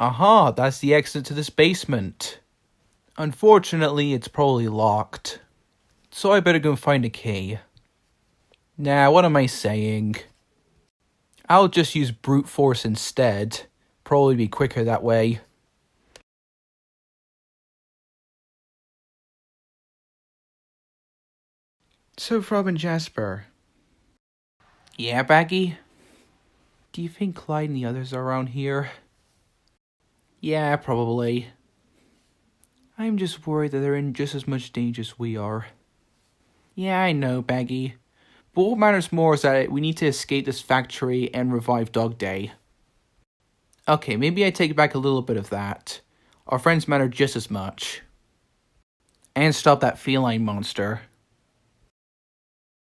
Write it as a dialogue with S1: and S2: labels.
S1: Aha, that's the exit to this basement. Unfortunately, it's probably locked. So I better go find a key. Nah, what am I saying? I'll just use brute force instead. Probably be quicker that way. So, Frob and Jasper. Yeah, Bagi? Do you think Clyde and the others are around here? Yeah, probably. I'm just worried that they're in just as much danger as we are. Yeah, I know, Bagi. But what matters more is that we need to escape this factory and revive DogDay. Okay, maybe I take back a little bit of that. Our friends matter just as much. And stop that feline monster.